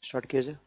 Start किया जाए।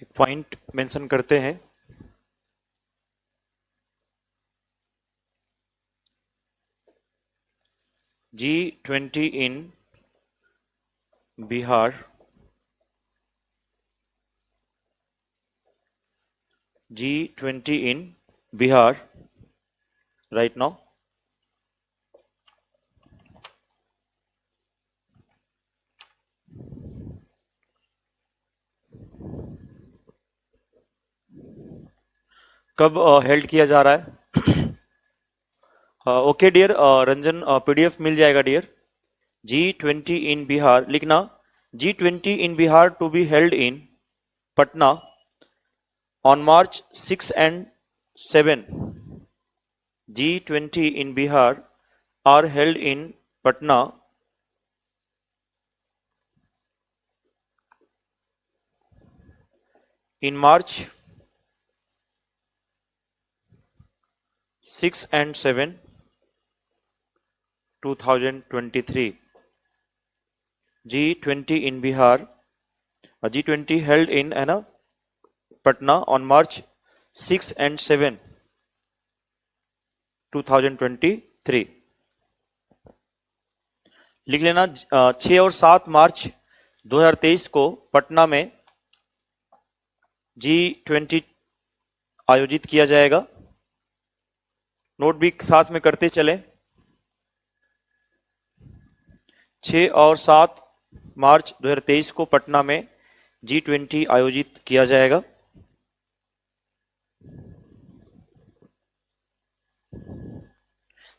एक पॉइंट मेंशन करते हैं। G20 in Bihar, G20 in Bihar right now. कब हेल्ड किया जा रहा है? ओके डियर रंजन, पीडीएफ मिल जाएगा डियर। G20 इन बिहार लिखना। G20 in Bihar to be held in Patna on March 6 and 7. G20 in Bihar are held in Patna in March 6 and 7, 2023. G20 in Bihar, G20 held in Patna on March 6 and 7, 2023. लिख लेना। 6 और 7 मार्च 2023 को पटना में G20 आयोजित किया जाएगा। Note भी साथ में करते चले। 6 और 7 मार्च 2023 को पटना में G20 आयोजित किया जाएगा।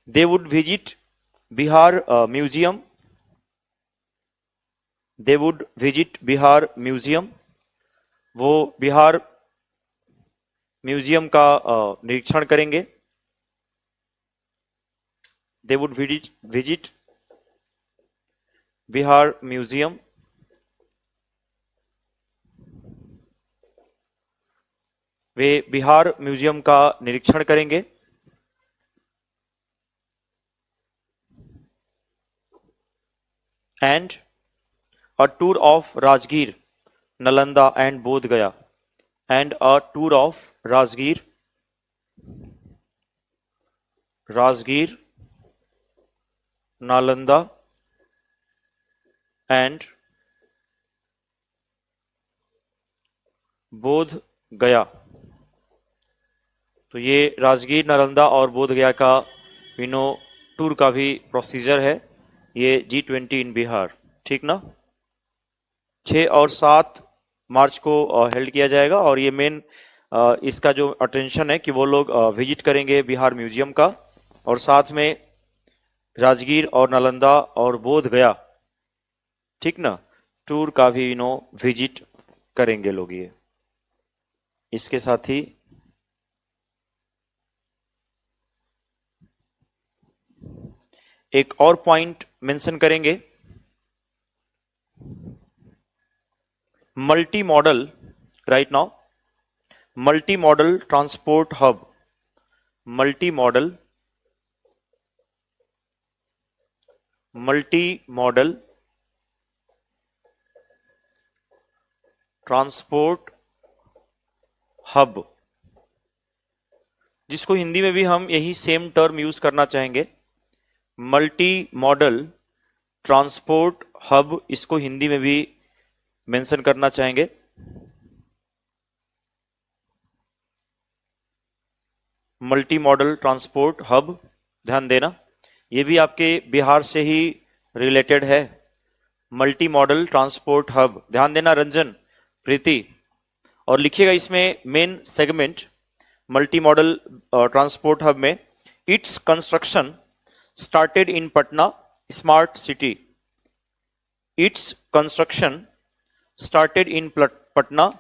They would visit Bihar Museum. They would visit Bihar Museum. वो बिहार म्यूजियम का निरीक्षण करेंगे। They would visit Bihar museum. Way Bihar museum का निरीक्षण करेंगे। And a tour of Rajgir, Nalanda and Bodh Gaya. And a tour of Rajgir, Nalanda and बोध गया। तो ये राजगीर, नालंदा और बोध गया का टूर का भी प्रोसीजर है। ये G20 इन बिहार, ठीक ना। 6 और 7 मार्च को हेल्ड किया जाएगा और ये मेन इसका जो अटेंशन है कि वो लोग विजिट करेंगे बिहार म्यूजियम का और साथ में राजगीर और नालंदा और बोध गया, ठीक ना, टूर का भी विजिट करेंगे लोग। ये इसके साथ ही एक और पॉइंट मेंशन करेंगे। Multi modal right now, multi modal transport hub, multi modal transport hub, जिसको हिंदी में भी हम यही सेम टर्म यूज करना चाहेंगे, मल्टी मॉडल ट्रांसपोर्ट हब, इसको हिंदी में भी मेंशन करना चाहेंगे। मल्टी मॉडल ट्रांसपोर्ट हब, ध्यान देना ये भी आपके बिहार से ही रिलेटेड है। मल्टी मॉडल ट्रांसपोर्ट हब, ध्यान देना रंजन, प्रीति, और लिखिएगा इसमें main segment multi modal transport hub में, it's construction started in Patna smart city. It's construction started in Patna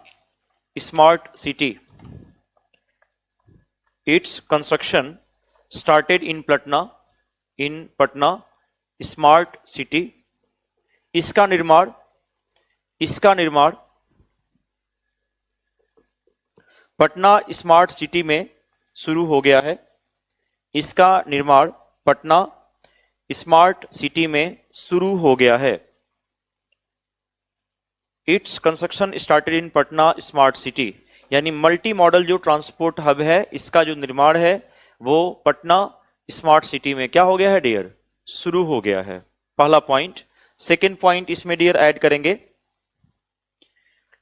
smart city. It's construction started in Patna smart city. इसका निर्माण पटना स्मार्ट सिटी में शुरू हो गया है। इसका निर्माण पटना स्मार्ट सिटी में शुरू हो गया है। It's construction started in Patna smart city, यानी मल्टी मॉडल जो ट्रांसपोर्ट हब है, इसका जो निर्माण है वो पटना स्मार्ट सिटी में क्या हो गया है डियर, शुरू हो गया है। पहला पॉइंट। सेकेंड पॉइंट इसमें डियर ऐड करेंगे,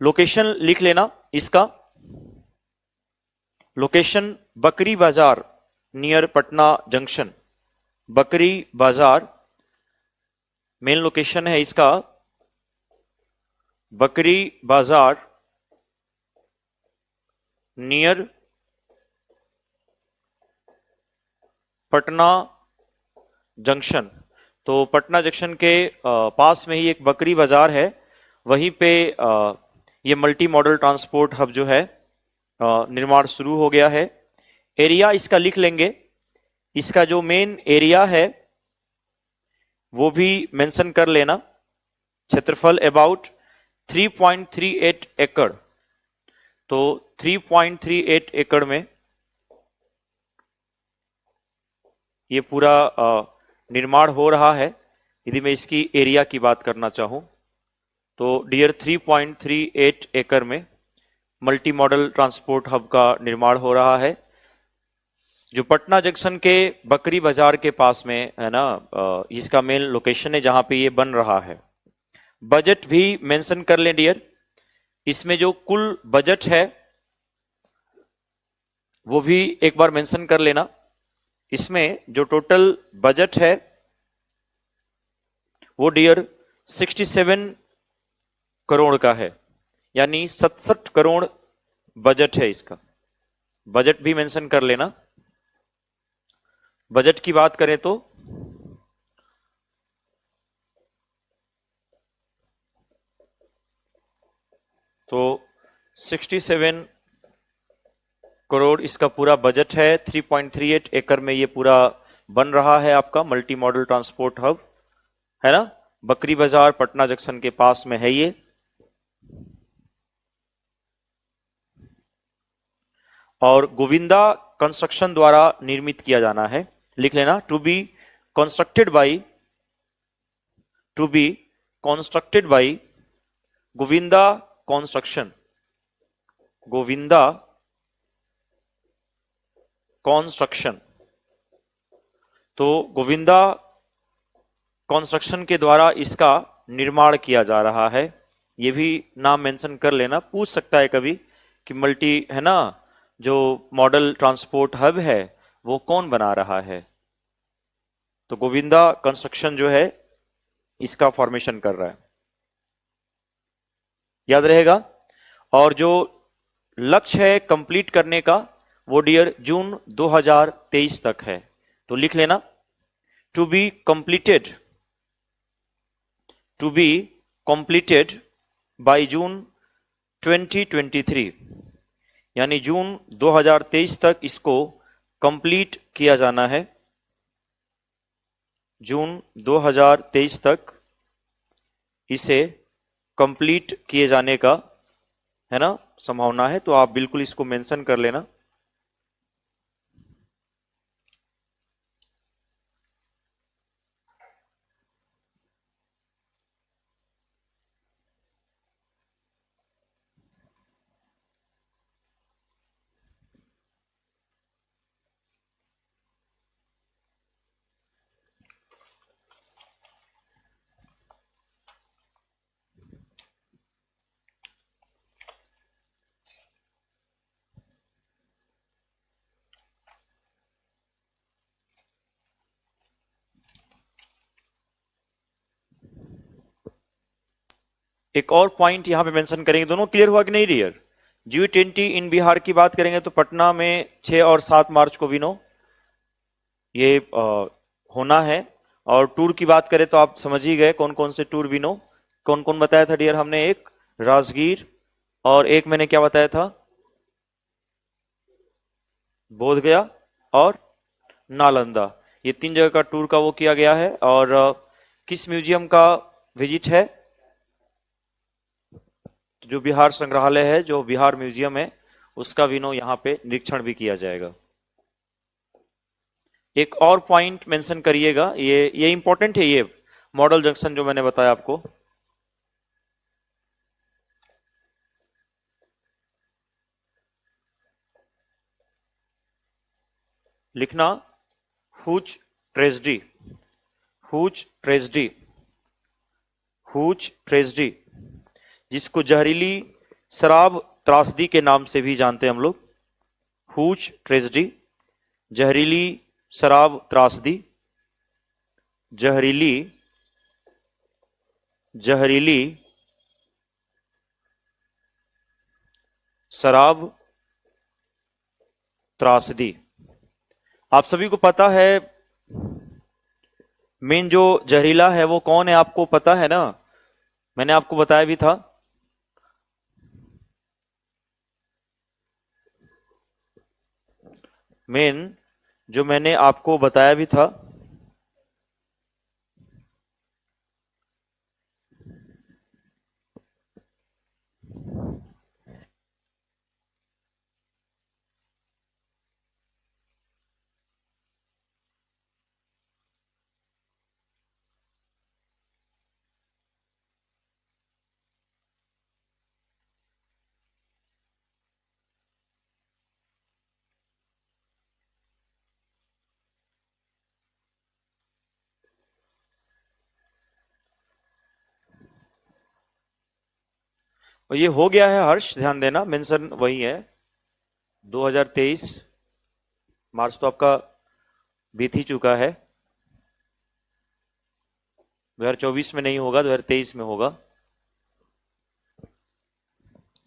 लोकेशन लिख लेना इसका, लोकेशन बकरी बाजार नियर पटना जंक्शन। बकरी बाजार मेन लोकेशन है इसका, बकरी बाजार नियर पटना जंक्शन। तो पटना जंक्शन के पास में ही एक बकरी बाजार है, वहीं पे ये मल्टी मॉडल ट्रांसपोर्ट हब जो है निर्माण शुरू हो गया है। एरिया इसका लिख लेंगे, इसका जो मेन एरिया है वो भी मेंशन कर लेना, क्षेत्रफल अबाउट 3.38 एकड़। तो 3.38 एकड़ में ये पूरा निर्माण हो रहा है। यदि मैं इसकी एरिया की बात करना चाहूं तो डियर 3.38 एकड़ में मल्टी मॉडल ट्रांसपोर्ट हब का निर्माण हो रहा है, जो पटना जंक्शन के बकरी बाजार के पास में है ना, इसका मेन लोकेशन है जहां पे ये बन रहा है। बजट भी मेंशन कर लें डियर, इसमें जो कुल बजट है वो भी एक बार मेंशन कर लेना। इसमें जो टोटल बजट है वो डियर 67 करोड़ का है, यानी 67 करोड़ बजट है इसका। बजट भी मेंशन कर लेना। बजट की बात करें तो 67 करोड़ इसका पूरा बजट है। 3.38 एकड़ में ये पूरा बन रहा है आपका मल्टी मॉडल ट्रांसपोर्ट हब, है ना। बकरी बाजार पटना जंक्शन के पास में है ये। और गोविंदा कंस्ट्रक्शन द्वारा निर्मित किया जाना है, लिख लेना, to be constructed by Govinda construction. Govinda construction, तो गोविंदा कंस्ट्रक्शन के द्वारा इसका निर्माण किया जा रहा है। ये भी नाम मेंशन कर लेना, पूछ सकता है कभी कि मल्टी है ना जो मॉडल ट्रांसपोर्ट हब है वो कौन बना रहा है, तो गोविंदा कंस्ट्रक्शन जो है इसका फॉर्मेशन कर रहा है, याद रहेगा। और जो लक्ष्य है कंप्लीट करने का वो डियर जून 2023 तक है, तो लिख लेना, to be completed by June 2023, यानी जून 2023 तक इसको कंप्लीट किया जाना है। जून 2023 तक इसे कंप्लीट किए जाने का है ना संभावना है, तो आप बिल्कुल इसको मेंशन कर लेना। एक और पॉइंट यहां पे मेंशन करेंगे, दोनों क्लियर हुआ कि नहीं डियर? G20 इन बिहार की बात करेंगे तो पटना में 6 और 7 मार्च को विनो ये होना है। और टूर की बात करें तो आप समझ ही गए कौन कौन से टूर विनो, कौन कौन बताया था डियर हमने? एक राजगीर और एक मैंने क्या बताया था? बोध गया और नालंदा, ये 3 जगह का टूर का वो किया गया है। और किस म्यूजियम का विजिट है? जो बिहार संग्रहालय है, जो बिहार म्यूजियम है, उसका विनो यहाँ पे निरीक्षण भी किया जाएगा। एक और पॉइंट मेंशन करिएगा, ये इंपॉर्टेंट है, ये मॉडल जंक्शन जो मैंने बताया आपको। लिखना hooch tragedy, hooch tragedy, hooch tragedy, जिसको जहरीली शराब त्रासदी के नाम से भी जानते हैं हम लोग। हुज ट्रेजडी, जहरीली शराब त्रासदी, जहरीली जहरीली शराब त्रासदी। आप सभी को पता है मेन जो जहरीला है वो कौन है, आपको पता है ना? मैंने आपको बताया भी था। मेन जो मैंने आपको बताया भी था, और ये हो गया है हर्ष, ध्यान देना, मेंशन वही है 2023 मार्च तो आपका बीत ही चुका है, 2024 में नहीं होगा, 2023 में होगा।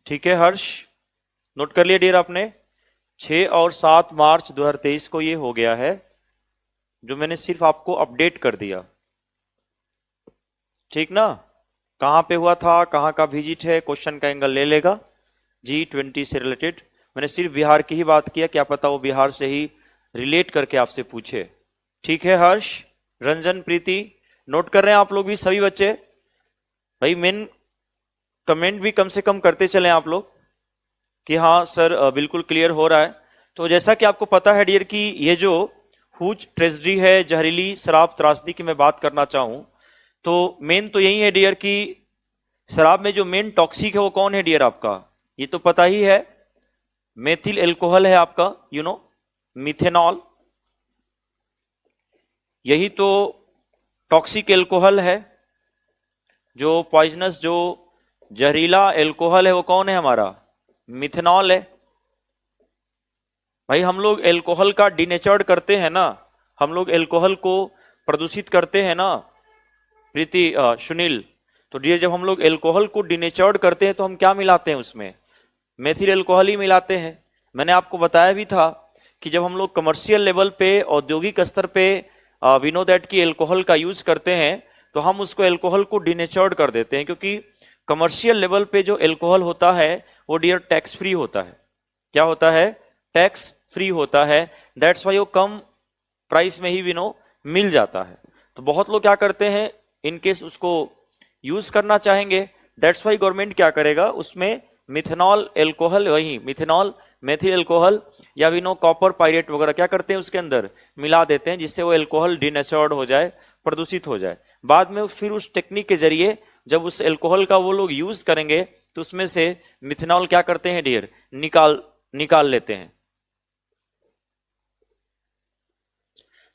ठीक है हर्ष, नोट कर लिया डियर आपने? 6 और 7 मार्च 2023 को ये हो गया है, जो मैंने सिर्फ आपको अपडेट कर दिया। ठीक ना? कहां पे हुआ था, कहां का विजिट है, क्वेश्चन का एंगल ले लेगा। G20 से रिलेटेड मैंने सिर्फ बिहार की ही बात किया, क्या पता वो बिहार से ही रिलेट करके आपसे पूछे। ठीक है हर्ष, रंजन, प्रीति, नोट कर रहे हैं आप लोग भी, सभी बच्चे? भाई मेन कमेंट भी कम से कम करते चले आप लोग कि हाँ सर बिल्कुल क्लियर हो रहा है। तो जैसा कि आपको पता है डियर कि ये जो हुज ट्रेजडी है, जहरीली शराब त्रासदी की मैं बात करना चाहूं तो मेन तो यही है डियर कि शराब में जो मेन टॉक्सिक है वो कौन है डियर आपका? ये तो पता ही है, मेथिल एल्कोहल है आपका, मिथेनॉल। यही तो टॉक्सिक एल्कोहल है, जो पॉइजनस, जो जहरीला एल्कोहल है वो कौन है हमारा? मिथेनॉल है। भाई हम लोग एल्कोहल का डिनेचर्ड करते हैं ना, हम लोग एल्कोहल को प्रदूषित करते हैं ना प्रीति, सुनील। तो डियर जब हम लोग एल्कोहल को डिनेचर्ड करते हैं तो हम क्या मिलाते हैं उसमें? मेथिल एल्कोहल ही मिलाते हैं। मैंने आपको बताया भी था कि जब हम लोग कमर्शियल लेवल पे, औद्योगिक स्तर पे वी नो दैट की एल्कोहल का यूज करते हैं तो हम उसको एल्कोहल को डिनेचर्ड कर देते हैं, क्योंकि कमर्शियल लेवल पे जो एल्कोहल होता है वो डियर टैक्स फ्री होता है। क्या होता है? टैक्स फ्री होता है। दैट्स वाई वो कम प्राइस में ही विनो मिल जाता है। तो बहुत लोग क्या करते हैं, इनकेस उसको यूज करना चाहेंगे, दैट्स वाई गवर्नमेंट क्या करेगा, उसमें मिथेनॉल एल्कोहल, वही मिथेनॉल, मेथिल एल्कोहल या विनो कॉपर पायरेट वगैरह क्या करते हैं उसके अंदर मिला देते हैं, जिससे वो एल्कोहल डिनेचर्ड हो जाए, प्रदूषित हो जाए। बाद में फिर उस टेक्निक के जरिए जब उस एल्कोहल का वो लोग यूज करेंगे तो उसमें से मिथेनॉल क्या करते हैं डियर, निकाल लेते हैं।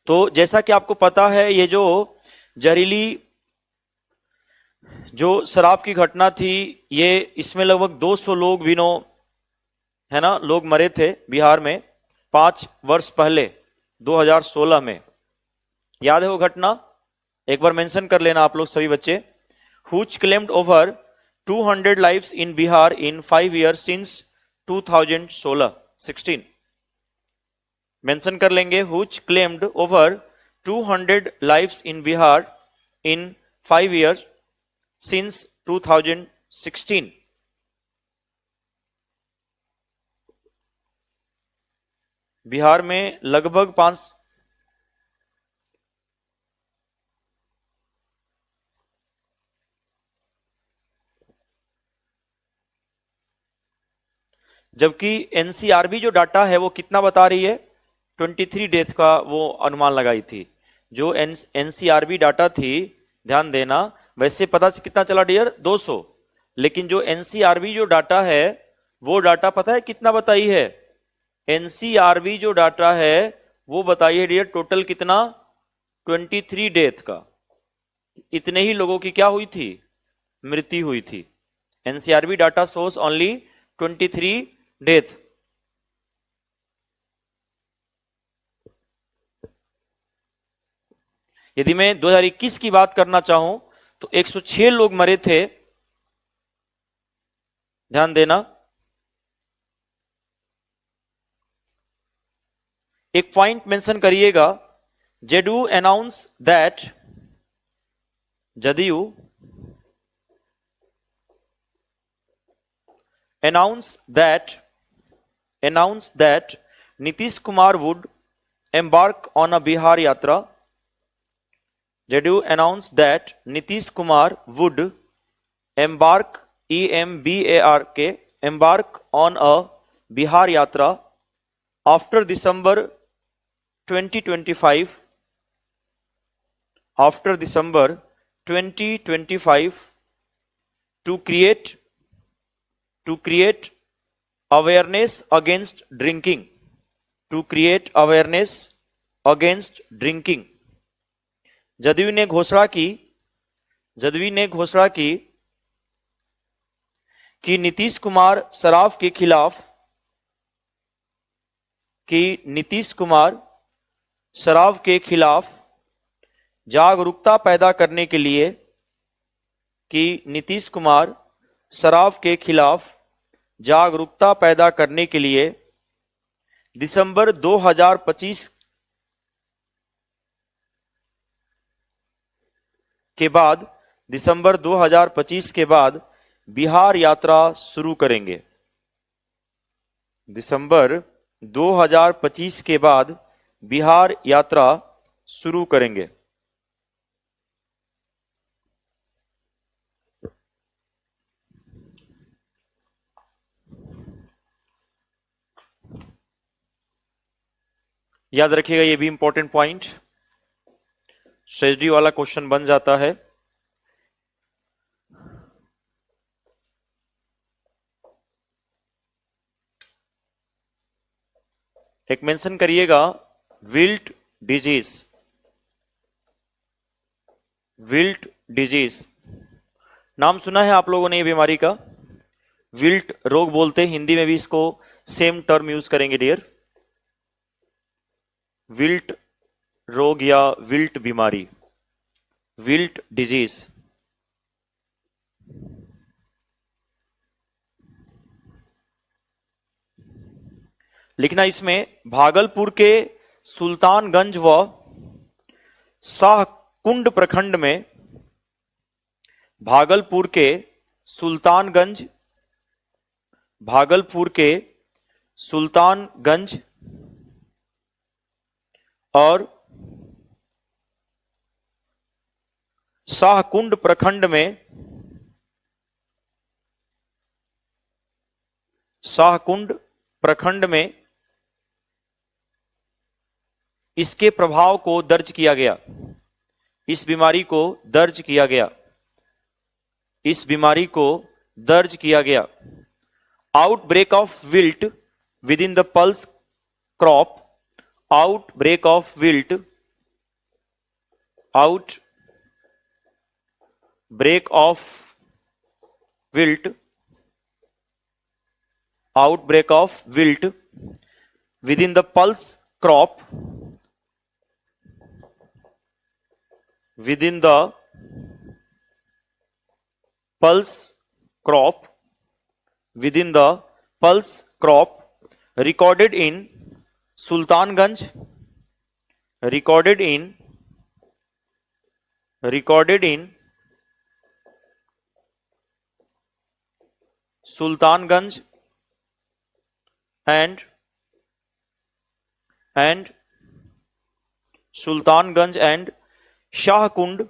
तो जैसा कि आपको पता है ये जो जहरीली जो शराब की घटना थी, ये इसमें लगभग 200 लोग विनो है ना, लोग मरे थे बिहार में 5 वर्ष पहले 2016 में। याद है वो घटना? एक बार मेंशन कर लेना आप लोग सभी बच्चे। Hooch claimed over 200 lives in Bihar in 5 years since 2016. Mention कर लेंगे which claimed over 200 lives in Bihar in 5 years since 2016. Bihar में लगभग 5 जबकि एनसीआरबी जो डाटा है वो कितना बता रही है, 23 डेथ का वो अनुमान लगाई थी। जो एनसीआरबी डाटा थी, ध्यान देना, वैसे पता कितना चला डियर 200, लेकिन जो एनसीआरबी जो डाटा है वो डाटा पता है कितना बताई है, एनसीआरबी जो डाटा है वो बताई है डियर टोटल कितना, 23 डेथ का। इतने ही लोगों की क्या हुई थी, मृत्यु हुई थी। NCRB data shows only 23 death. यदि मैं 2021 की बात करना चाहूं तो 106 लोग मरे थे। ध्यान देना, एक पॉइंट मेंशन करिएगा, JDU announce that, JDU announce that Nitish Kumar would embark on a Bihar Yatra. JDU announced that Nitish Kumar would embark, embark on a Bihar Yatra after December 2025. After December 2025 to create awareness against drinking, to create awareness against drinking. JDU ने घोषणा की कि नीतीश कुमार शराब के खिलाफ जागरूकता पैदा करने के लिए, कि नीतीश कुमार शराब के खिलाफ जागरूकता पैदा करने के लिए दिसंबर 2025 के बाद बिहार यात्रा शुरू करेंगे। दिसंबर 2025 के बाद बिहार यात्रा शुरू करेंगे। याद रखिएगा, ये भी इंपॉर्टेंट पॉइंट, एसडी वाला क्वेश्चन बन जाता है। एक मेंशन करिएगा, विल्ट डिजीज, नाम सुना है आप लोगों ने ये बीमारी का, विल्ट रोग बोलते हैं, हिंदी में भी इसको सेम टर्म यूज करेंगे डियर, विल्ट रोग या विल्ट बीमारी, विल्ट डिजीज। लिखना इसमें, भागलपुर के सुल्तानगंज व शाहकुंड प्रखंड में, भागलपुर के सुल्तानगंज और शाहकुंड प्रखंड में इसके प्रभाव को दर्ज किया गया, इस बीमारी को दर्ज किया गया। Outbreak of wilt with in the pulse crop, outbreak of wilt within the pulse crop, within the pulse crop within the pulse crop recorded in Sultanganj, recorded in Sultanganj and Sultanganj and Shahkund,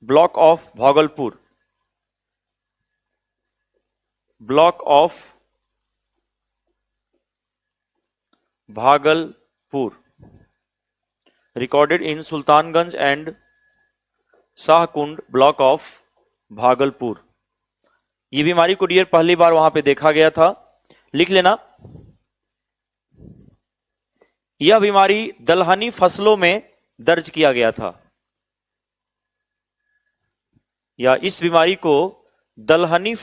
block of Bhagalpur, block of Bhagalpur, recorded in Sultanganj and Shahkund, block of Bhagalpur. ये बीमारी को dear पहली बार वहां पे देखा गया था, लिख लेना। यह बीमारी दलहनी फसलों में दर्ज किया गया था, या इस बीमारी को दलहनी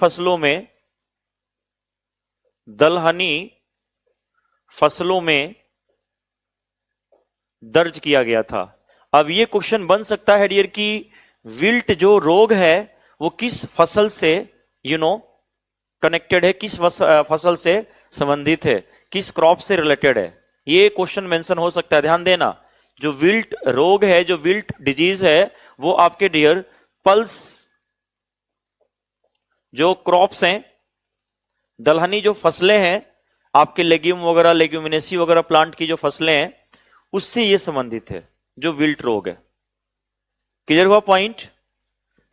फसलों में दर्ज किया गया था। अब ये क्वेश्चन बन सकता है डियर कि विल्ट जो रोग है वो किस फसल से कनेक्टेड है, किस फसल से संबंधित है, किस क्रॉप से रिलेटेड है, ये क्वेश्चन मेंशन हो सकता है। ध्यान देना, जो विल्ट रोग है, जो विल्ट डिजीज है, वो आपके डियर पल्स जो क्रॉप्स हैं, दलहनी जो फसलें हैं, आपके लेग्यूम वगैरह, लेग्यूमिनेसी वगैरह प्लांट की जो फसलें हैं, उससे ये संबंधित है जो विल्ट रोग है। क्लियर हुआ पॉइंट?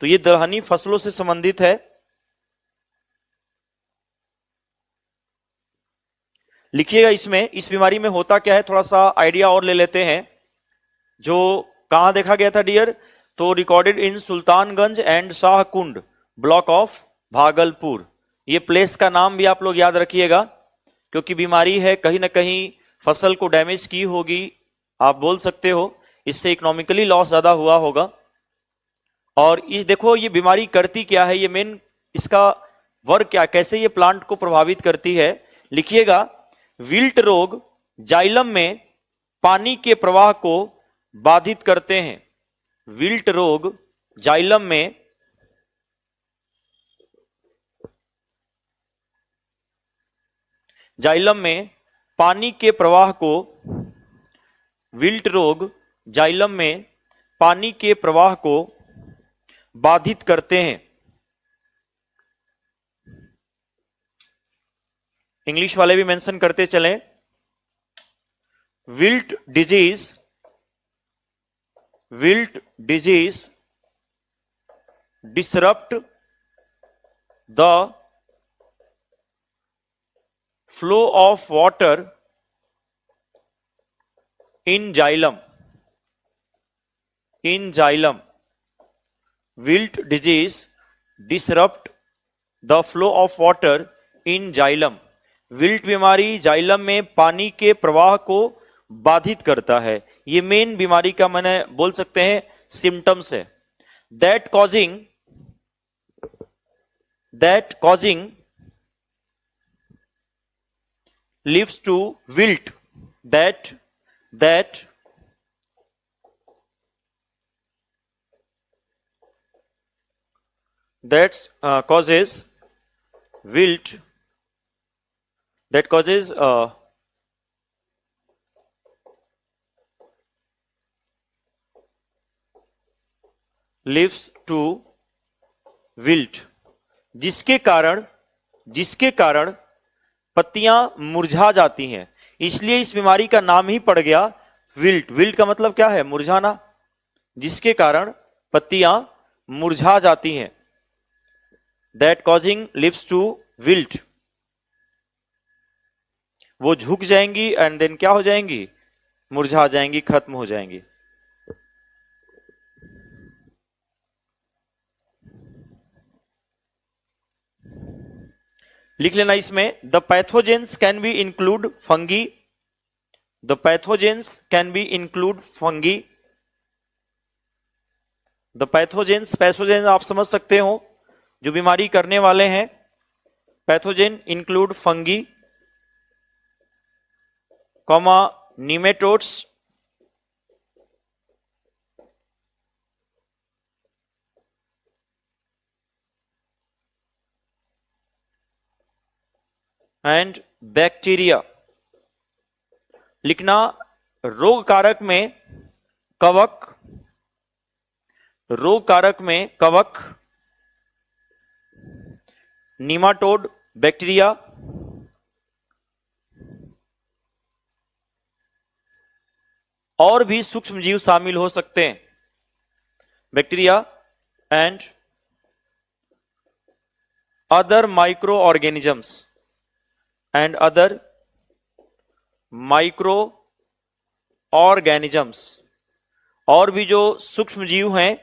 तो ये दलहनी फसलों से संबंधित है। लिखिएगा इसमें, इस बीमारी में होता क्या है, थोड़ा सा आइडिया और ले लेते हैं। जो कहां देखा गया था डियर, तो recorded in Sultanganj and Shahkund, block of Bhagalpur. ये प्लेस का नाम भी आप लोग याद रखिएगा, क्योंकि बीमारी है, कहीं ना कहीं फसल को डैमेज की होगी, आप बोल सकते हो, इससे इकोनॉमिकली लॉस ज्यादा हुआ होगा। और इस देखो ये बीमारी करती क्या है, ये मेन इसका वर्क क्या, कैसे ये प्लांट को प्रभावित करती है। लिखिएगा, विल्ट रोग जाइलम में पानी के प्रवाह को बाधित करते हैं। विल्ट रोग जाइलम में पानी के प्रवाह को, विल्ट रोग जाइलम में पानी के प्रवाह को बाधित करते हैं। इंग्लिश वाले भी मेंशन करते चलें। Wilt disease disrupt the flow of water in xylem. Wilt disease disrupt the flow of water in xylem. Wilt बीमारी जाइलम में पानी के प्रवाह को बाधित करता है। ये मेन बीमारी का मैंने बोल सकते हैं सिम्टम्स है। That causing leads to wilt, that causes wilt, that causes leads to wilt, जिसके कारण पत्तियां मुरझा जाती हैं। इसलिए इस बीमारी का नाम ही पड़ गया विल्ट। विल्ट का मतलब क्या है, मुरझाना, जिसके कारण पत्तियां मुरझा जाती हैं। That causing leads to wilt, वो झुक जाएंगी एंड देन क्या हो जाएंगी, मुरझा जाएंगी, खत्म हो जाएंगी। लिख लेना इसमें, the pathogens can be include fungi. The pathogens can be include fungi. The pathogens आप समझ सकते हो, जो बीमारी करने वाले हैं। Pathogen include fungi, comma nematodes, and bacteria. लिखना रोग कारक में कवक, रोग कारक में कवक, नीमाटोड बैक्टीरिया, और भी सूक्ष्म जीव शामिल हो सकते हैं। Bacteria and other micro organisms, and other micro organisms, और भी जो सूक्ष्म जीव हैं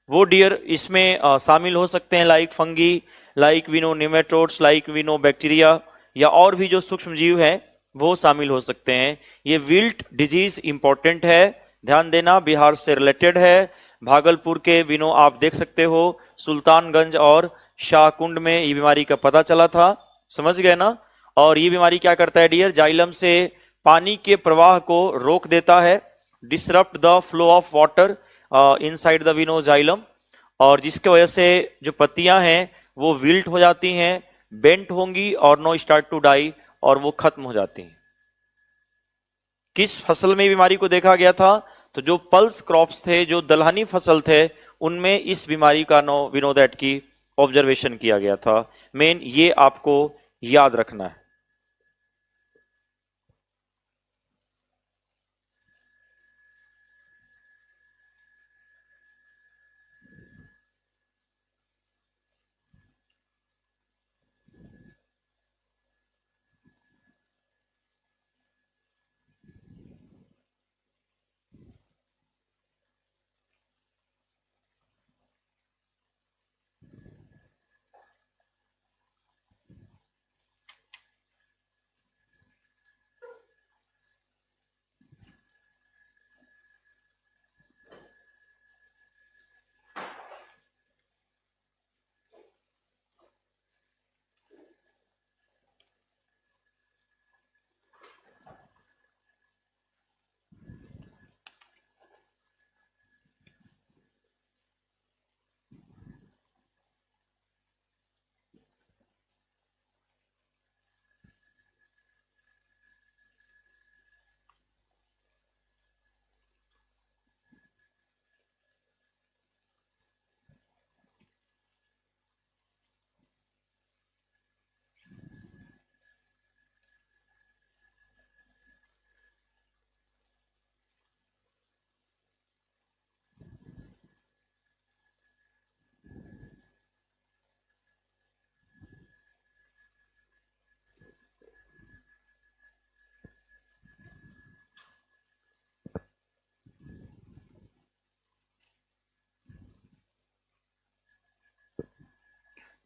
वो डियर इसमें शामिल हो सकते हैं, like fungi, like we know nematodes, like we know bacteria, या और भी जो सूक्ष्म जीव हैं वो शामिल हो सकते हैं। ये विल्ट डिजीज इंपॉर्टेंट है, ध्यान देना, बिहार से रिलेटेड है। भागलपुर के विनो आप देख सकते हो, सुल्तानगंज और शाहकुंड में ये बीमारी का पता चला था, समझ गए ना। और ये बीमारी क्या करता है डियर, जाइलम से पानी के प्रवाह को रोक देता है, disrupt the flow of water inside the विनो जाइलम, और जिसके वजह से जो पत्तियां हैं वो विल्ट हो जाती हैं, बेंट होंगी और नो स्टार्ट टू डाई, और वो खत्म हो जाती हैं। किस फसल में बीमारी को देखा गया था, तो जो पल्स क्रॉप्स थे, जो दलहनी फसल थे, उनमें इस बीमारी का वी नो दैट की ऑब्जर्वेशन किया गया था। मेन ये आपको याद रखना है।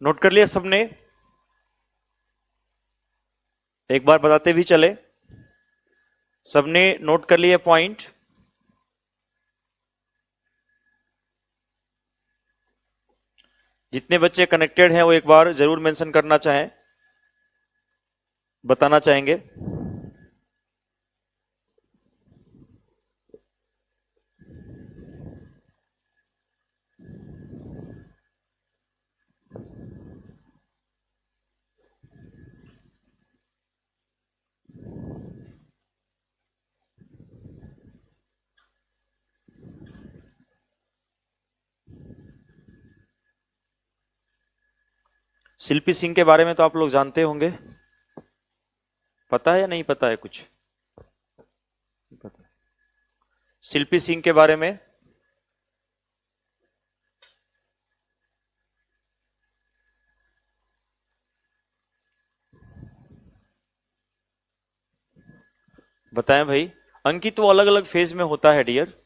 नोट कर लिया सबने, एक बार बताते भी चले, सबने नोट कर लिया पॉइंट। जितने बच्चे कनेक्टेड हैं वो एक बार जरूर मेंशन करना चाहें, बताना चाहेंगे। शिल्पी सिंह के बारे में तो आप लोग जानते होंगे, पता है या नहीं पता है कुछ? पता है। शिल्पी सिंह के बारे में बताएं भाई। अंकित वो अलग अलग फेज में होता है डियर,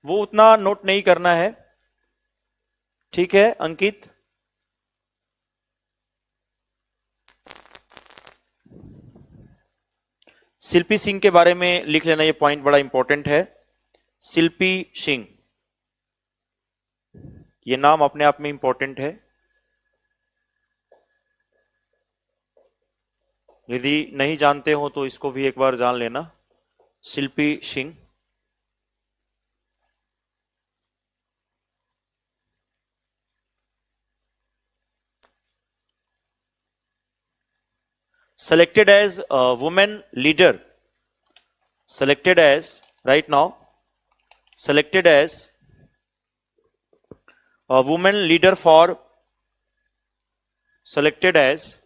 वो उतना नोट नहीं करना है, ठीक है अंकित। शिल्पी सिंह के बारे में लिख लेना, ये पॉइंट बड़ा इंपॉर्टेंट है। शिल्पी सिंह, ये नाम अपने आप में इंपॉर्टेंट है, यदि नहीं जानते हो तो इसको भी एक बार जान लेना। शिल्पी Singh, selected as a woman leader, selected as, right now, selected as a woman leader for, selected as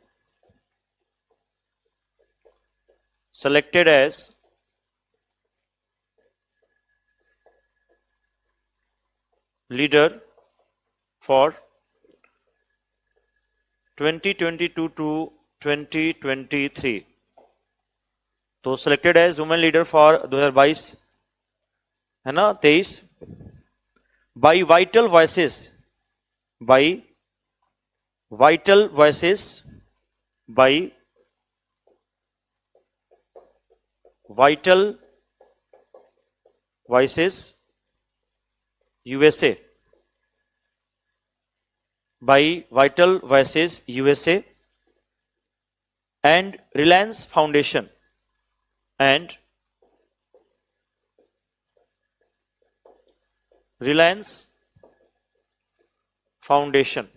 leader for 2022 to 2023. तो selected as women leader for 2022 है ना, 23, by vital voices, by vital voices, by vital voices USA, by vital voices USA and Reliance Foundation, and Reliance Foundation.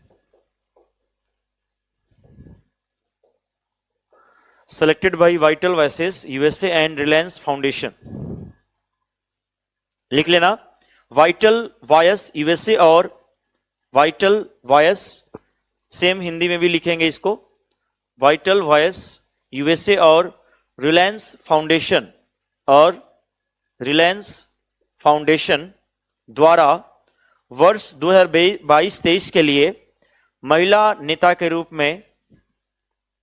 Selected by Vital Voices USA and Reliance Foundation. लिख लेना, vital voice USA और vital voice, same Hindi में भी लिखेंगे इसको, vital voice USA और Reliance foundation, और Reliance foundation द्वारा वर्ष 2022-23 के लिए महिला नेता के रूप में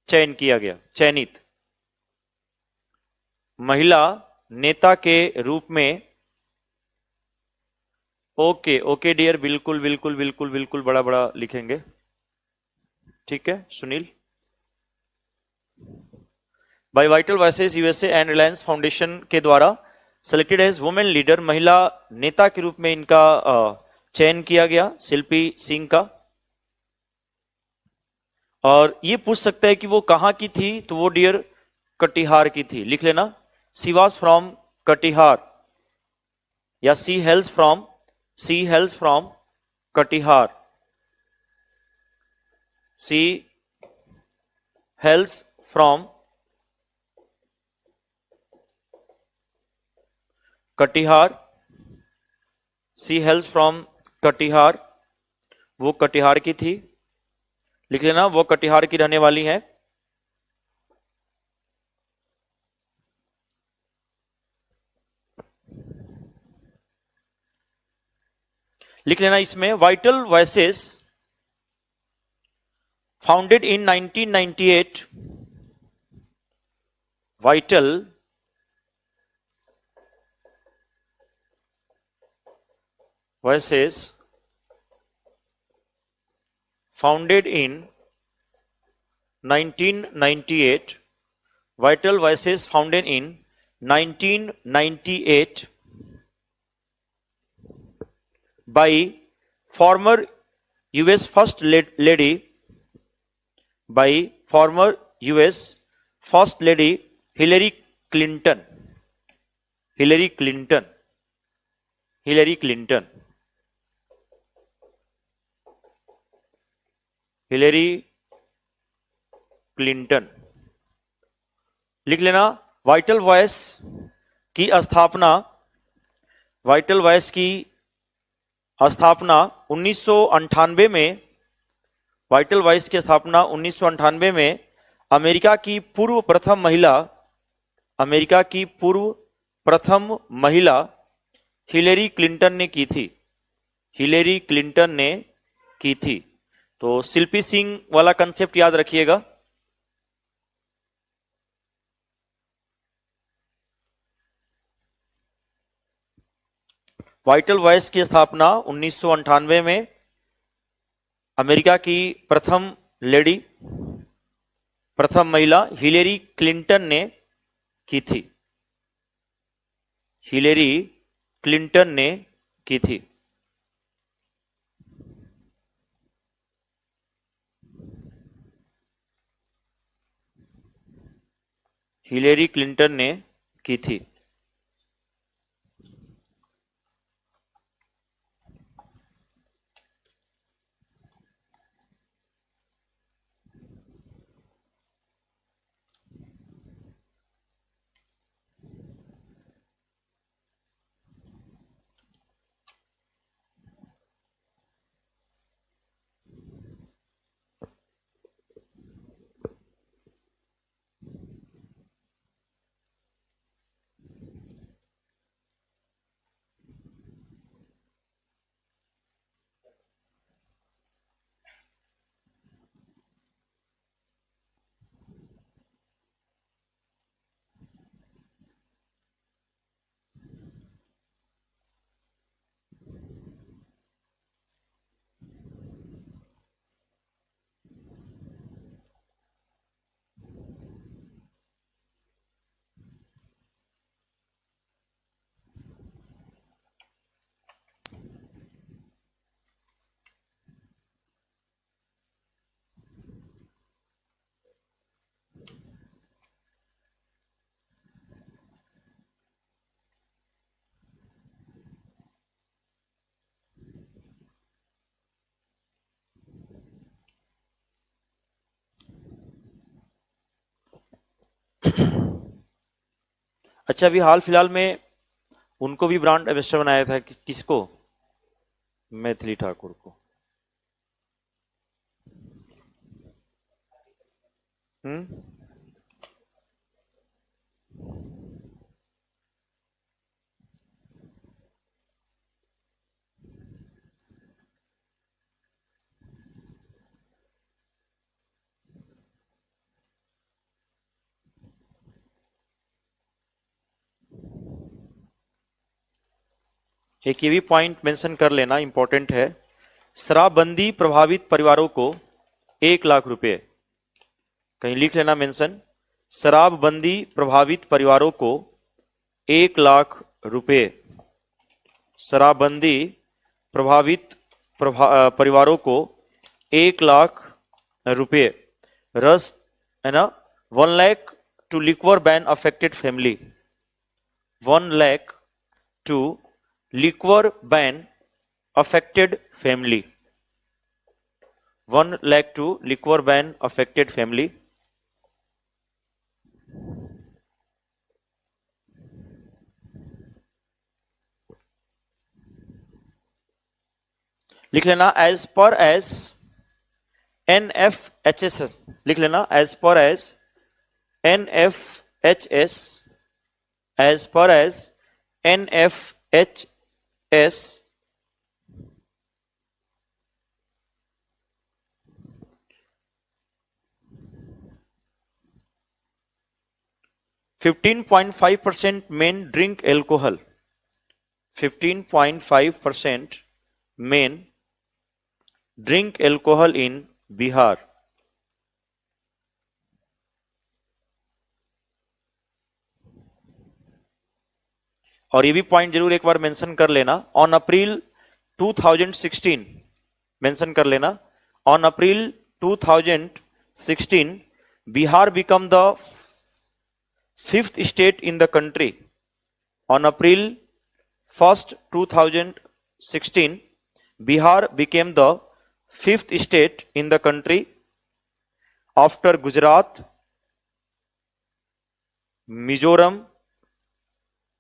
चयनित महिला नेता के रूप में, ओके डियर, बिल्कुल बिल्कुल बिल्कुल बिल्कुल बड़ा बड़ा लिखेंगे, ठीक है Sunil, by vital voices USA and Reliance Foundation के द्वारा सेलेक्टेड एज वुमेन लीडर, महिला नेता के रूप में इनका चयन किया गया, शिल्पी सिंह का। और ये पूछ सकता है कि वो कहां की थी, तो वो डियर कटिहार की थी, लिख लेना, शी वॉज फ्रॉम कटिहार, या she hails from Katihar, she hails from Katihar, she hails from Katihar, वो कटिहार की थी, लिख लेना, वो कटिहार की रहने वाली है। लिख लेना इसमें, vital voices founded in 1998, vital voices founded in 1998, vital voices founded in 1998 by former US First Lady, by former US First Lady Hillary Clinton, Hillary Clinton, Hillary Clinton, Hillary Clinton, लिख लेना। वाइटल वॉइस की स्थापना, vital voice की स्थापना 1998 में, vital voice की स्थापना 1998 में अमेरिका की पूर्व प्रथम महिला हिलेरी क्लिंटन ने की थी, हिलेरी क्लिंटन ने की थी। तो शिल्पी सिंह वाला कंसेप्ट याद रखिएगा। वाइटल वॉइस की स्थापना 1998 में अमेरिका की प्रथम महिला हिलेरी क्लिंटन ने की थी, हिलेरी क्लिंटन ने की थी। हिलेरी क्लिंटन ने की थी। अच्छा, अभी हाल फिलहाल में उनको भी ब्रांड एम्बेसडर बनाया था किसको? मैथिली ठाकुर को। हम्म। एक ये भी पॉइंट मेंशन कर लेना, इंपॉर्टेंट है। शराबबंदी प्रभावित परिवारों को 1 लाख रुपए, कहीं लिख लेना मेंशन। शराबबंदी प्रभावित परिवारों को 1 लाख रुपए। शराबबंदी प्रभावित परिवारों को 1 लाख रुपए। रस, है ना? 1 lakh to liquor ban affected family. 1 lakh to liquor ban affected family. 1 lakh to liquor ban affected family. लिख लेना as per as NFHS, लिख लेना as per as NFHS, as per as NFHS, 15.5% men drink alcohol. 15.5% men drink alcohol in Bihar. और ये भी point जरूर एक बार mention कर लेना। ऑन अप्रैल 2016, मेंशन कर लेना, on April 2016 Bihar become the 5th state in the country. On April 1st 2016 Bihar became the 5th state in the country after Gujarat,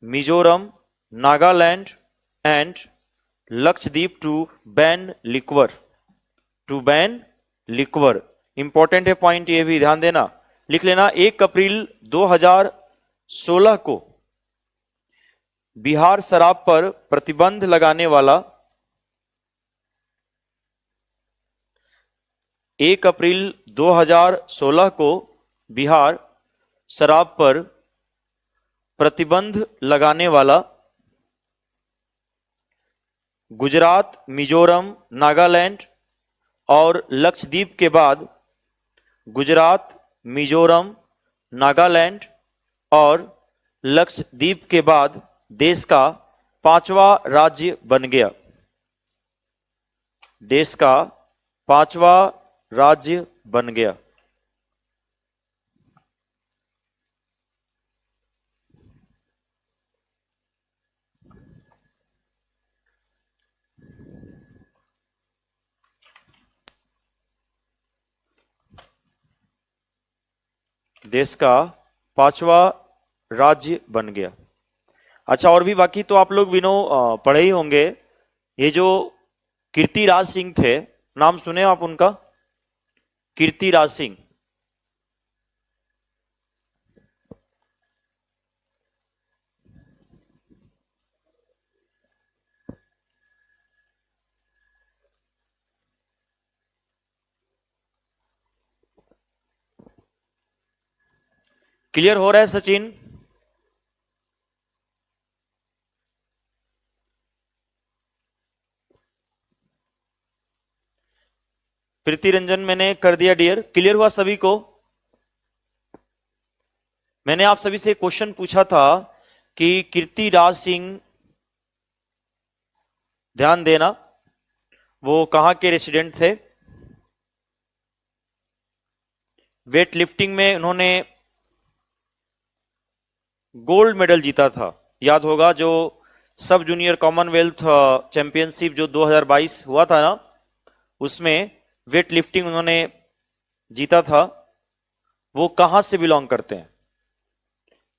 Mizoram, Nagaland and Lakshadweep to ban liquor. To ban liquor, important है point, ये भी ध्यान देना। लिख लेना 1 अप्रैल 2016 को बिहार शराब पर प्रतिबंध लगाने वाला, 1 अप्रैल 2016 को बिहार शराब पर प्रतिबंध लगाने वाला गुजरात, मिजोरम, नागालैंड और लक्षद्वीप के बाद, गुजरात, मिजोरम, नागालैंड और लक्षद्वीप के बाद देश का 5वां राज्य बन गया। देश का 5वां राज्य बन गया। देश का 5वां राज्य बन गया। अच्छा, और भी बाकी तो आप लोग विनो पढ़े ही होंगे। ये जो कीर्तिराज सिंह थे, नाम सुने आप उनका? कीर्तिराज सिंह। क्लियर हो रहा है सचिन? प्रीति रंजन मैंने कर दिया डियर। क्लियर हुआ सभी को? मैंने आप सभी से क्वेश्चन पूछा था कि कीर्तिराज सिंह, ध्यान देना, वो कहां के रेसिडेंट थे? वेट लिफ्टिंग में उन्होंने गोल्ड मेडल जीता था, याद होगा, जो सब जूनियर कॉमनवेल्थ चैंपियनशिप जो 2022 हुआ था ना, उसमें वेट लिफ्टिंग उन्होंने जीता था। वो कहां से बिलोंग करते हैं?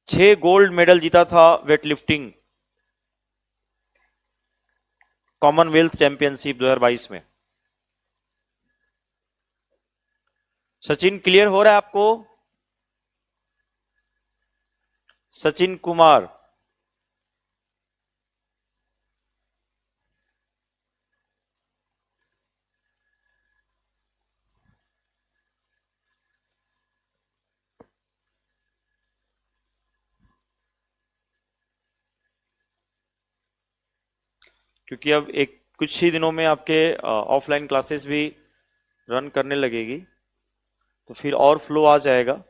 6 गोल्ड मेडल जीता था वेट लिफ्टिंग कॉमनवेल्थ चैंपियनशिप 2022 में। सचिन क्लियर हो रहा है आपको? सचिन कुमार, क्योंकि अब एक कुछ ही दिनों में आपके ऑफलाइन क्लासेस भी रन करने लगेगी, तो फिर और फ्लो आ जाएगा।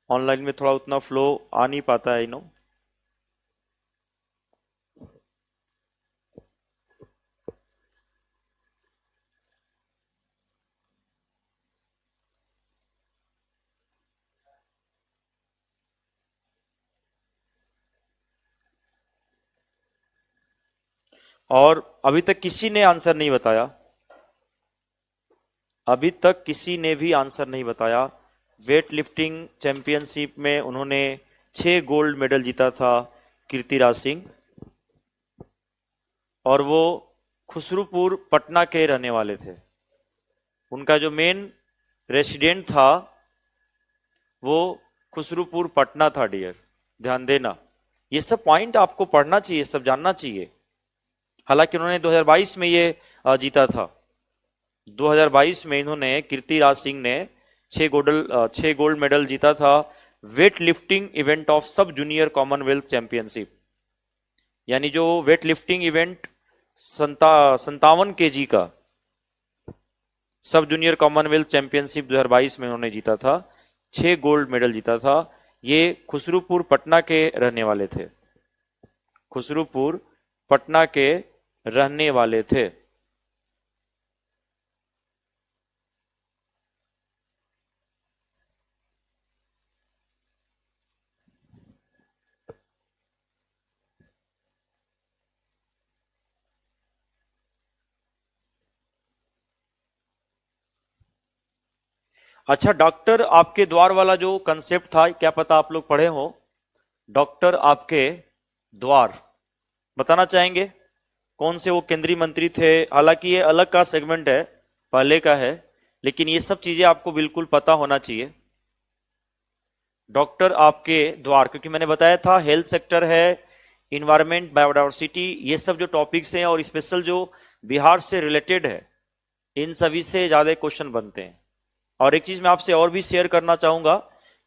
ऑनलाइन में थोड़ा उतना फ्लो आ नहीं पाता है, और अभी तक किसी ने आंसर नहीं बताया, अभी तक किसी ने भी आंसर नहीं बताया। वेट लिफ्टिंग चैंपियनशिप में उन्होंने 6 गोल्ड मेडल जीता था, कीर्तिराज सिंह, और वो खुसरूपुर पटना के रहने वाले थे। उनका जो मेन रेसिडेंट था वो खुसरूपुर पटना था डियर, ध्यान देना। ये सब पॉइंट आपको पढ़ना चाहिए, सब जानना चाहिए। हालांकि उन्होंने 2022 में ये जीता था। 2022 में इन्होंने, कीर्तिराज सिंह ने 6 गोल्ड मेडल जीता था वेट लिफ्टिंग इवेंट ऑफ सब जूनियर कॉमनवेल्थ चैंपियनशिप, यानी जो वेट लिफ्टिंग इवेंट 57 kg का सब जूनियर कॉमनवेल्थ चैंपियनशिप 2022 में उन्होंने जीता था, 6 गोल्ड मेडल जीता था। ये खुसरूपुर पटना के रहने वाले थे, खुसरूपुर पटना के रहने वाले थे। अच्छा, डॉक्टर आपके द्वार वाला जो कंसेप्ट था, क्या पता आप लोग पढ़े हो? डॉक्टर आपके द्वार, बताना चाहेंगे कौन से वो केंद्रीय मंत्री थे? हालांकि ये अलग का सेगमेंट है, पहले का है, लेकिन ये सब चीजें आपको बिल्कुल पता होना चाहिए। डॉक्टर आपके द्वार, क्योंकि मैंने बताया था हेल्थ सेक्टर है, इन्वायरमेंट, बायोडाइवर्सिटी, ये सब जो टॉपिक्स हैं और स्पेशल जो बिहार से रिलेटेड है, इन सभी से ज्यादा क्वेश्चन बनते हैं। और एक चीज मैं आपसे और भी शेयर करना चाहूंगा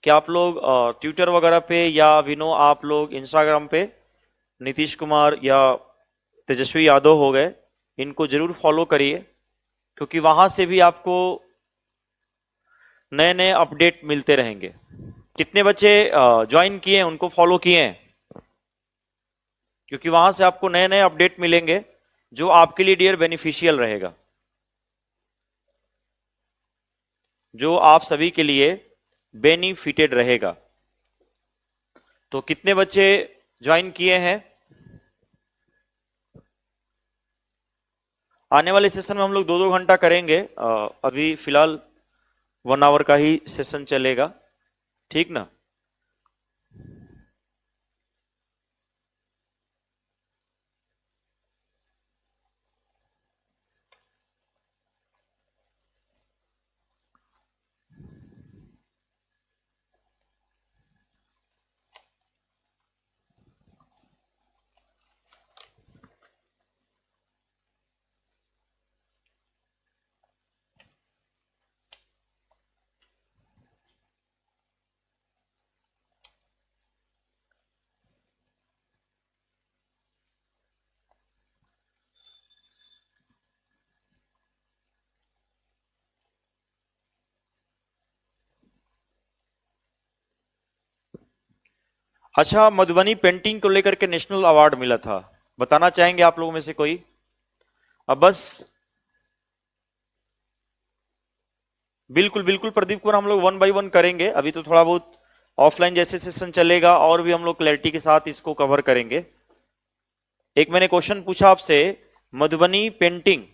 कि आप लोग ट्विटर वगैरह पे, या विनो आप लोग इंस्टाग्राम पे नीतीश कुमार या तेजस्वी यादव हो गए, इनको जरूर फॉलो करिए, क्योंकि वहां से भी आपको नए नए अपडेट मिलते रहेंगे। कितने बच्चे ज्वाइन किए हैं, उनको फॉलो किए हैं? क्योंकि वहां से आपको नए नए अपडेट मिलेंगे जो आपके लिए डियर बेनिफिशियल रहेगा, जो आप सभी के लिए बेनिफिटेड रहेगा। तो कितने बच्चे ज्वाइन किए हैं? आने वाले सेशन में हम लोग 2-2 घंटा करेंगे, अभी फिलहाल 1 आवर का ही सेशन चलेगा, ठीक ना? अच्छा, मधुबनी पेंटिंग को लेकर के नेशनल अवार्ड मिला था, बताना चाहेंगे आप लोगों में से कोई? अब बस, बिल्कुल बिल्कुल प्रदीप कुमार, हम लोग 1 बाय 1 करेंगे। अभी तो थोड़ा बहुत ऑफलाइन जैसे सेशन चलेगा और भी हम लोग क्लैरिटी के साथ इसको कवर करेंगे। एक मैंने क्वेश्चन पूछा आपसे, Madhubani painting,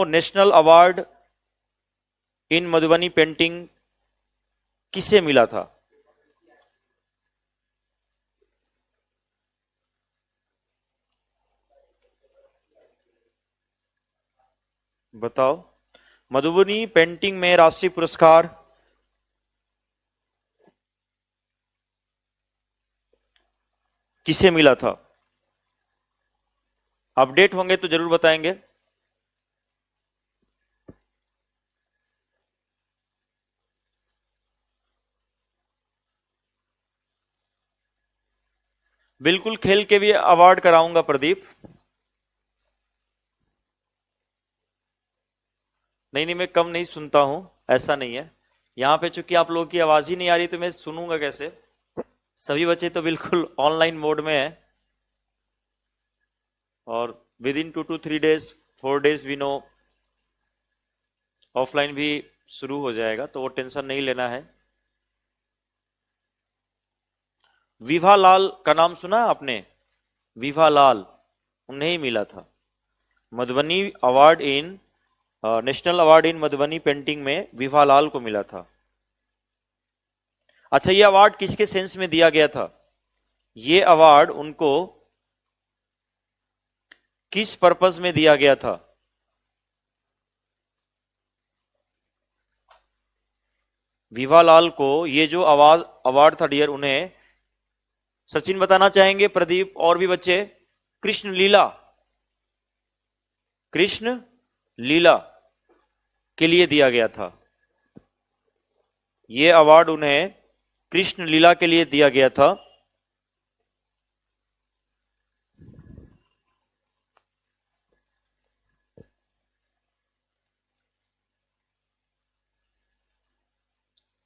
national award in Madhubani painting किसे मिला था? बताओ। मधुबनी पेंटिंग में राष्ट्रीय पुरस्कार किसे मिला था? अपडेट होंगे तो जरूर बताएंगे। बिल्कुल, खेल के भी अवार्ड कराऊंगा प्रदीप। नहीं नहीं, मैं कम नहीं सुनता हूं, ऐसा नहीं है। यहाँ पे चूंकि आप लोगों की आवाज ही नहीं आ रही तो मैं सुनूंगा कैसे? सभी बच्चे तो बिल्कुल ऑनलाइन मोड में है, और within 2 to 3 days, 4 days we know offline भी शुरू हो जाएगा, तो वो टेंशन नहीं लेना है। विभा लाल का नाम सुना है आपने? विभा लाल, उन्हें ही मिला था Madhubani award in national award in Madhubani painting में विभा लाल को मिला था। अच्छा, ये अवार्ड किसके सेंस में दिया गया था? ये अवार्ड उनको किस पर्पस में दिया गया था? विभा लाल को ये जो आवाज अवार्ड था डियर, उन्हें सचिन बताना चाहेंगे, प्रदीप और भी बच्चे? कृष्ण लीला, कृष्ण लीला के लिए दिया गया था। यह अवार्ड उन्हें कृष्ण लीला के लिए दिया गया था।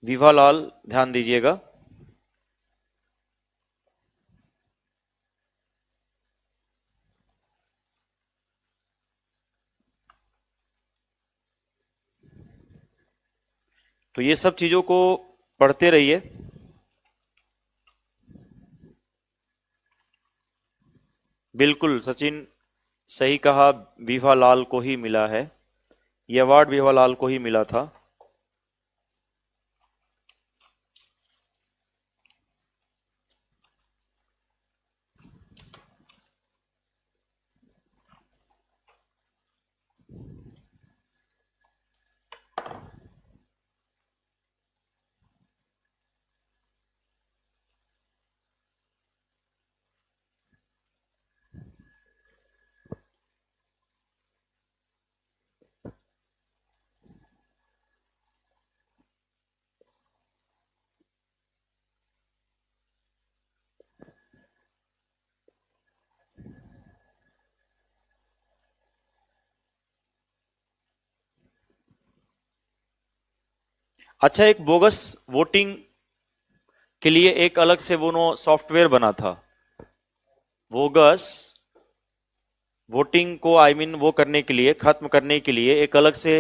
विभा लाल, ध्यान दीजिएगा। तो ये सब चीजों को पढ़ते रहिए। बिल्कुल सचिन, सही कहा, विभा लाल को ही मिला है यह अवार्ड, विभा लाल को ही मिला था। अच्छा, एक बोगस वोटिंग के लिए एक अलग से वो सॉफ्टवेयर बना था। बोगस वोटिंग को वो करने के लिए, खत्म करने के लिए एक अलग से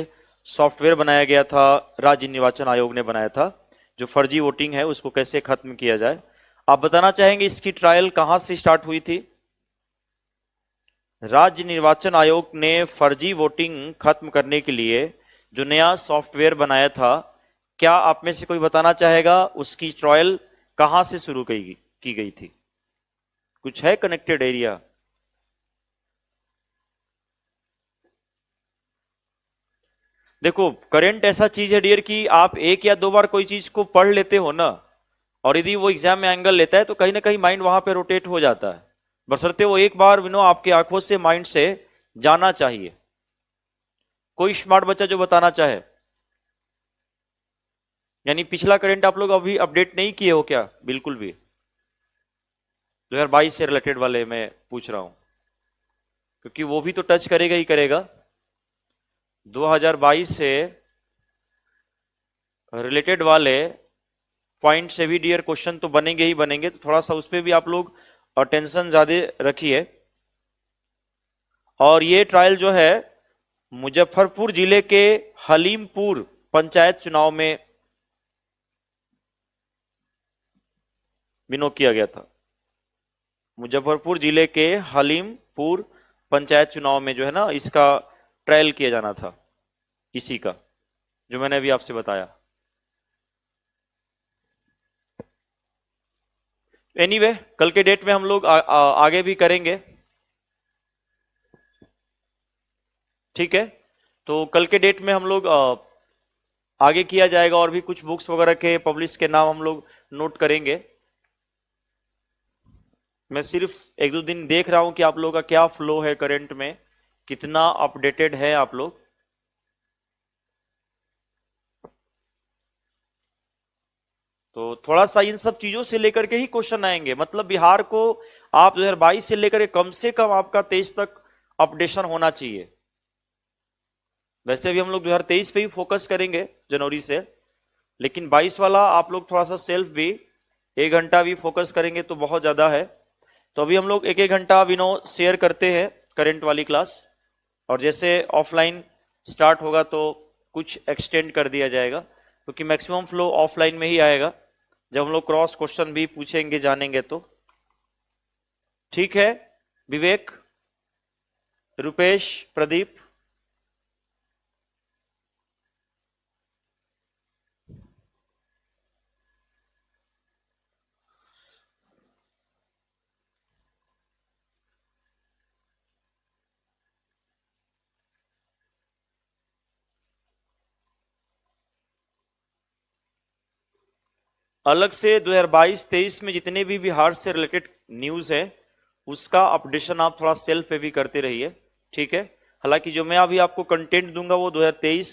सॉफ्टवेयर बनाया गया था, राज्य निर्वाचन आयोग ने बनाया था, जो फर्जी वोटिंग है उसको कैसे खत्म किया जाए। आप बताना चाहेंगे इसकी ट्रायल कहां से स्टार्ट हुई थी? राज्य निर्वाचन आयोग ने फर्जी वोटिंग खत्म करने के लिए जो नया सॉफ्टवेयर बनाया था, क्या आप में से कोई बताना चाहेगा उसकी ट्रायल कहां से शुरू की गई थी? कुछ है कनेक्टेड एरिया? देखो, करंट ऐसा चीज है डियर कि आप एक या दो बार कोई चीज को पढ़ लेते हो ना, और यदि वो एग्जाम में एंगल लेता है तो कहीं ना कहीं माइंड वहां पे रोटेट हो जाता है, बशर्ते वो एक बार आपकी आंखों से, माइंड से जाना चाहिए। कोई स्मार्ट बच्चा जो बताना चाहे, यानी पिछला करंट आप लोग अभी अपडेट नहीं किए हो क्या? बिल्कुल भी 2022 से रिलेटेड वाले मैं पूछ रहा हूं, क्योंकि वो भी तो टच करेगा ही करेगा। 2022 से रिलेटेड वाले पॉइंट से भी डियर क्वेश्चन तो बनेंगे ही बनेंगे, तो थोड़ा सा उस पर भी आप लोग अटेंशन ज्यादा रखिए। और ये ट्रायल जो है मुजफ्फरपुर जिले के हलीमपुर पंचायत चुनाव में विनो किया गया था। मुजफ्फरपुर जिले के हलीमपुर पंचायत चुनाव में जो है ना, इसका ट्रायल किया जाना था, इसी का जो मैंने अभी आपसे बताया। एनीवे, कल के डेट में हम लोग आगे भी करेंगे, ठीक है? तो कल के डेट में हम लोग आगे किया जाएगा और भी कुछ बुक्स वगैरह के पब्लिश के नाम हम लोग नोट करेंगे। मैं सिर्फ एक दो दिन देख रहा हूं कि आप लोगों का क्या फ्लो है करंट में, कितना अपडेटेड है आप लोग। तो थोड़ा सा इन सब चीजों से लेकर के ही क्वेश्चन आएंगे, मतलब बिहार को आप 2022 से लेकर के कम से कम आपका 23 तक अपडेशन होना चाहिए। वैसे भी हम लोग 2023 पे ही फोकस करेंगे जनवरी से, लेकिन 22 वाला आप लोग थोड़ा सा सेल्फ भी 1 घंटा भी फोकस करेंगे तो बहुत ज्यादा है। तो अभी हम लोग 1 1 घंटा शेयर करते हैं करंट वाली क्लास, और जैसे ऑफलाइन स्टार्ट होगा तो कुछ एक्सटेंड कर दिया जाएगा, क्योंकि मैक्सिमम फ्लो ऑफलाइन में ही आएगा जब हम लोग क्रॉस क्वेश्चन भी पूछेंगे जानेंगे तो। ठीक है विवेक, रुपेश, प्रदीप। अलग से 2022-23 में जितने भी बिहार से रिलेटेड न्यूज है उसका अपडेशन आप थोड़ा सेल्फ पे भी करते रहिए, ठीक है। हालांकि जो मैं अभी आपको कंटेंट दूंगा वो 2023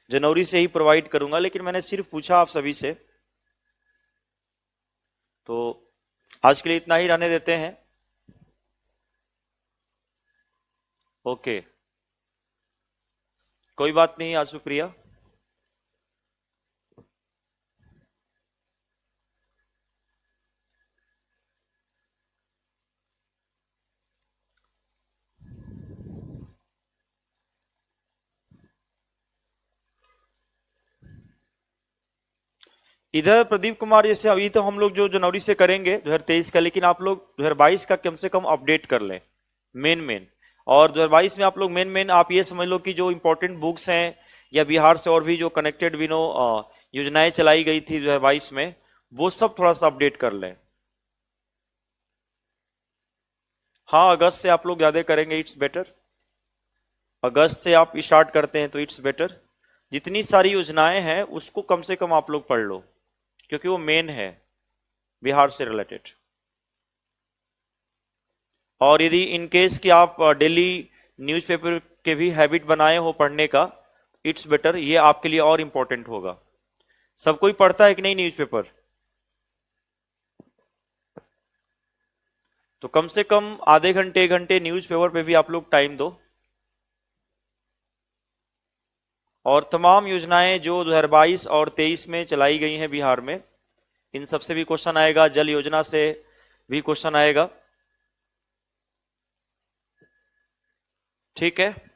जनवरी से ही प्रोवाइड करूंगा, लेकिन मैंने सिर्फ पूछा आप सभी से, तो आज के लिए इतना ही रहने देते हैं। ओके, कोई बात नहीं आशु प्रिया। इधर प्रदीप कुमार, जैसे अभी तो हम लोग जो जनवरी से करेंगे 2023 का, लेकिन आप लोग 2022 का कम से कम अपडेट कर लें मेन। और 2022 में आप लोग मेन आप ये समझ लो कि जो इंपॉर्टेंट बुक्स हैं या बिहार से और भी जो कनेक्टेड योजनाएं चलाई गई थी 2022 में, वो सब थोड़ा सा अपडेट कर लें। हाँ, अगस्त से आप लोग ज्यादा करेंगे, इट्स बेटर। अगस्त से आप स्टार्ट करते हैं तो इट्स बेटर। जितनी सारी योजनाएं हैं उसको कम से कम आप लोग पढ़ लो, क्योंकि वो मेन है बिहार से रिलेटेड। और यदि इन केस कि आप डेली न्यूज़पेपर के भी हैबिट बनाए हो पढ़ने का, इट्स बेटर, ये आपके लिए और इंपॉर्टेंट होगा। सब कोई पढ़ता है कि नहीं न्यूज़पेपर? तो कम से कम आधे घंटे 1 घंटे न्यूज़पेपर पे भी आप लोग टाइम दो। और तमाम योजनाएं जो 2022 और 23 में चलाई गई हैं बिहार में, इन सब से भी क्वेश्चन आएगा, जल योजना से भी क्वेश्चन आएगा, ठीक है।